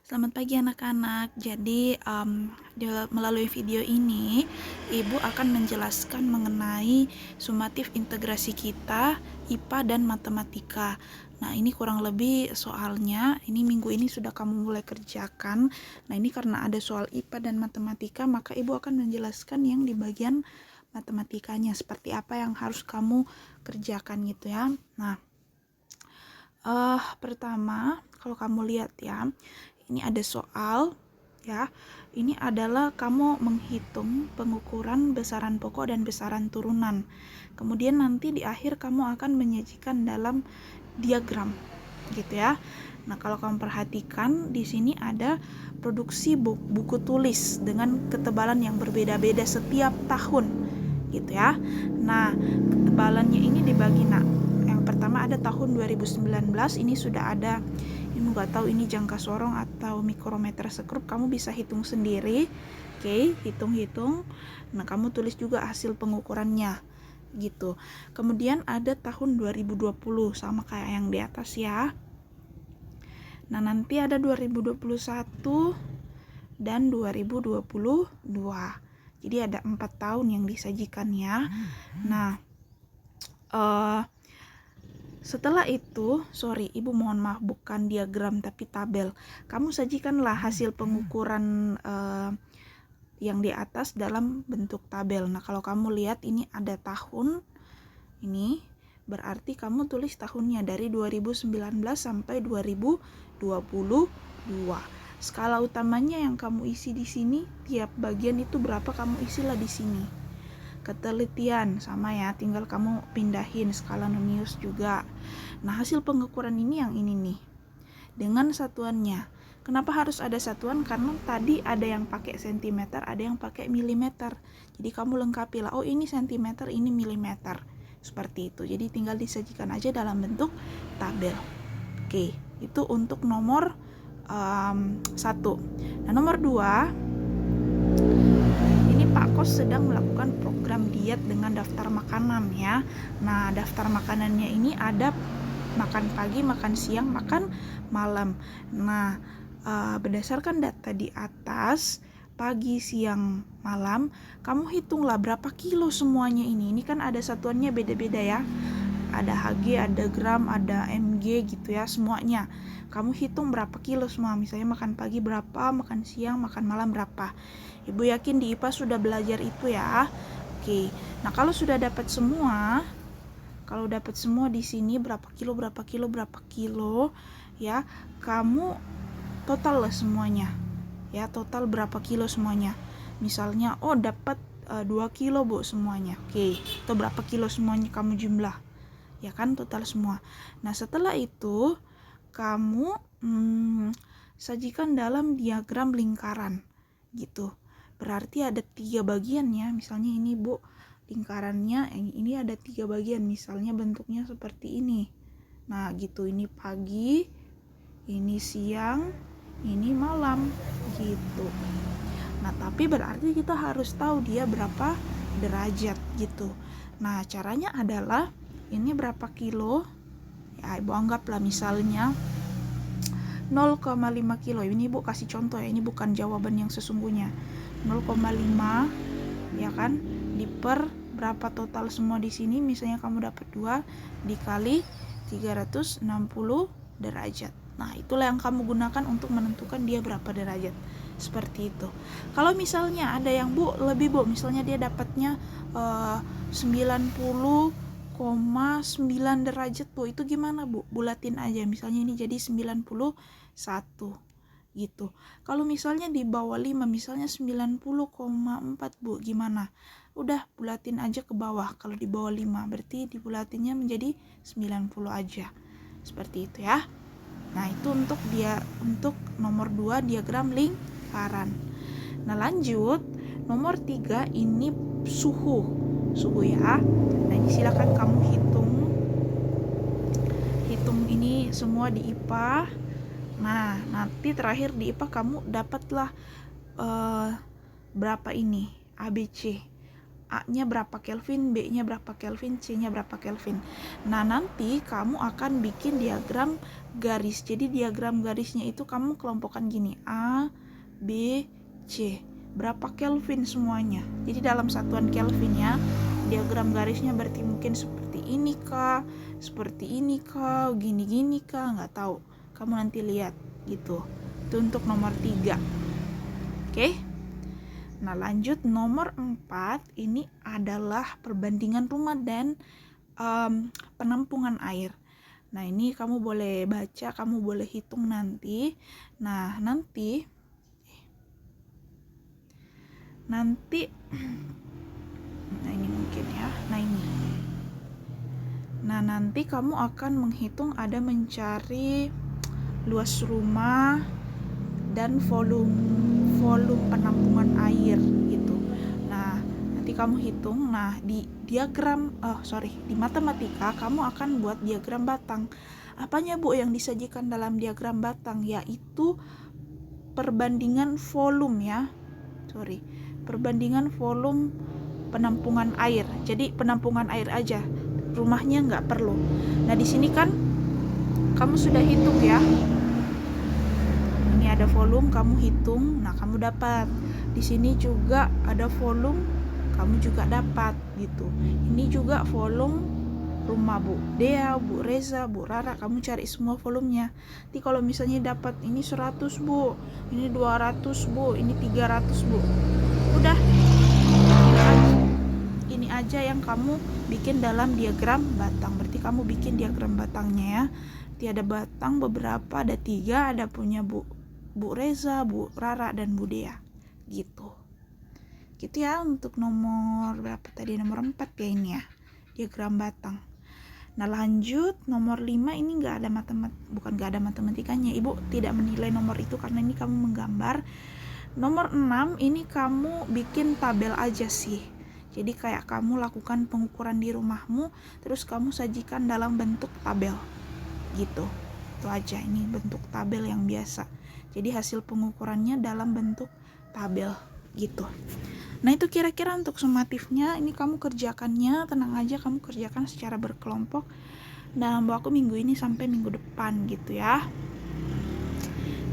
Selamat pagi anak-anak. Jadi melalui video ini Ibu akan menjelaskan mengenai sumatif integrasi kita, IPA dan matematika. Nah, ini kurang lebih soalnya. Ini minggu ini sudah kamu mulai kerjakan. Nah, ini karena ada soal IPA dan matematika, maka Ibu akan menjelaskan yang di bagian matematikanya seperti apa yang harus kamu kerjakan gitu ya. Nah, pertama kalau kamu lihat ya, ini ada soal ya. Ini adalah kamu menghitung pengukuran besaran pokok dan besaran turunan. Kemudian nanti di akhir kamu akan menyajikan dalam diagram gitu ya. Nah, kalau kamu perhatikan di sini ada produksi buku tulis dengan ketebalan yang berbeda-beda setiap tahun gitu ya. Nah, ketebalannya ini dibagi. Nah, yang pertama ada tahun 2019, ini sudah ada. Ini nggak tahu ini jangka sorong atau mikrometer sekrup, kamu bisa hitung sendiri. Oke, hitung-hitung. Nah, kamu tulis juga hasil pengukurannya gitu. Kemudian ada tahun 2020 sama kayak yang di atas ya. Nah, nanti ada 2021 dan 2022. Jadi ada 4 tahun yang disajikan ya. Nah, setelah itu, Ibu mohon maaf, bukan diagram tapi tabel. Kamu sajikanlah hasil pengukuran yang di atas dalam bentuk tabel. Nah, kalau kamu lihat ini ada tahun, ini berarti kamu tulis tahunnya dari 2019 sampai 2022. Skala utamanya yang kamu isi di sini, tiap bagian itu berapa kamu isilah di sini. Ketelitian sama ya, tinggal kamu pindahin skala Nonius juga. Nah, hasil pengukuran ini yang ini nih, dengan satuannya. Kenapa harus ada satuan? Karena tadi ada yang pakai sentimeter, ada yang pakai milimeter. Jadi kamu lengkapi lah, oh ini sentimeter, ini milimeter, seperti itu. Jadi tinggal disajikan aja dalam bentuk tabel. Oke, itu untuk nomor 1. Nah, nomor 2, Pak Kos sedang melakukan program diet dengan daftar makanan ya. Nah, daftar makanannya ini ada makan pagi, makan siang, makan malam. Nah, berdasarkan data di atas, pagi, siang, malam, kamu hitunglah berapa kilo semuanya ini. Ini kan ada satuannya beda-beda ya. Ada Hg, ada gram, ada mg gitu ya, semuanya. Kamu hitung berapa kilo semua. Misalnya makan pagi berapa, makan siang, makan malam berapa. Ibu yakin di IPA sudah belajar itu ya. Oke. Nah, kalau sudah dapat semua, di sini berapa kilo ya, kamu total lah semuanya. Ya, total berapa kilo semuanya. Misalnya, dapat 2 kilo Bu semuanya. Oke, itu berapa kilo semuanya kamu jumlah. Ya kan, total semua. Nah, setelah itu kamu sajikan dalam diagram lingkaran gitu. Berarti ada 3 bagian ya. Misalnya ini Bu, lingkarannya ini ada 3 bagian. Misalnya bentuknya seperti ini. Nah, gitu. Ini pagi, ini siang, ini malam gitu. Nah, tapi berarti kita harus tahu dia berapa derajat gitu. Nah, caranya adalah ini berapa kilo, ya Ibu anggaplah misalnya 0,5 kilo. Ini Ibu kasih contoh ya, ini bukan jawaban yang sesungguhnya. 0,5 ya kan, diper berapa total semua di sini. Misalnya kamu dapat 2 dikali 360 derajat. Nah, itulah yang kamu gunakan untuk menentukan dia berapa derajat. Seperti itu. Kalau misalnya ada yang lebih misalnya dia dapatnya 90,9 derajat itu gimana Bu? Bulatin aja, misalnya ini jadi 91 gitu. Kalau misalnya di bawah 5, misalnya 90,4 Bu, gimana? Udah bulatin aja ke bawah. Kalau di bawah 5 berarti dibulatinnya menjadi 90 aja. Seperti itu ya. Nah, itu untuk nomor 2 diagram lingkaran. Nah, lanjut nomor 3 ini suhu ya. Nah, ini silakan kamu hitung ini semua di IPA. Nah, nanti terakhir di IPA kamu dapatlah berapa ini ABC. A-nya berapa Kelvin, B-nya berapa Kelvin, C-nya berapa Kelvin. Nah, nanti kamu akan bikin diagram garis. Jadi diagram garisnya itu kamu kelompokkan gini, A, B, C. Berapa Kelvin semuanya. Jadi dalam satuan Kelvin ya. Diagram garisnya berarti mungkin seperti ini kah, seperti ini kah, gini-gini kah, nggak tahu. Kamu nanti lihat gitu. Itu untuk nomor 3. Oke? Nah, lanjut nomor 4 ini adalah perbandingan rumah dan penampungan air. Nah, ini kamu boleh baca, kamu boleh hitung nanti. Nah, nanti nah ini mungkin ya. Nah, nanti kamu akan menghitung ada mencari luas rumah dan volume penampungan air gitu. Nah, nanti kamu hitung. Nah, di matematika kamu akan buat diagram batang. Apanya Bu yang disajikan dalam diagram batang? Yaitu perbandingan volume ya. Perbandingan volume penampungan air. Jadi penampungan air aja. Rumahnya nggak perlu. Nah, di sini kan kamu sudah hitung ya. Ini ada volume, kamu hitung, nah kamu dapat. Di sini juga ada volume, kamu juga dapat gitu. Ini juga volume rumah Bu Dea, Bu Reza, Bu Rara, kamu cari semua volumenya. Nanti kalau misalnya dapat ini 100 Bu, ini 200 Bu, ini 300 Bu. Udah. Ini aja yang kamu bikin dalam diagram batang. Berarti kamu bikin diagram batangnya ya. Nanti ada batang beberapa, ada 3, ada punya Bu Reza, Bu Rara, dan Bu Dea gitu ya. Untuk nomor berapa tadi, nomor 4 ya ini ya, diagram batang. Nah, lanjut nomor 5 ini nggak ada matematikanya. Ibu tidak menilai nomor itu karena ini kamu menggambar. Nomor 6 ini kamu bikin tabel aja sih. Jadi kayak kamu lakukan pengukuran di rumahmu, terus kamu sajikan dalam bentuk tabel gitu. Itu aja, ini bentuk tabel yang biasa. Jadi hasil pengukurannya dalam bentuk tabel gitu. Nah, itu kira-kira untuk sumatifnya. Ini kamu kerjakannya, tenang aja, kamu kerjakan secara berkelompok. Dan aku minggu ini sampai minggu depan gitu ya.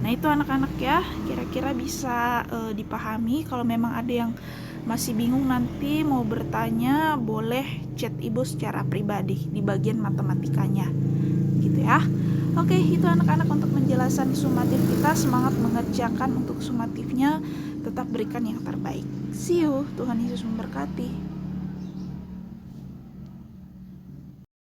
Nah, itu anak-anak ya, kira-kira bisa dipahami. Kalau memang ada yang masih bingung nanti mau bertanya, boleh chat ibu secara pribadi di bagian matematikanya gitu ya. Oke, itu anak-anak untuk penjelasan sumatif kita. Semangat mengerjakan untuk sumatifnya, tetap berikan yang terbaik. See you, Tuhan Yesus memberkati.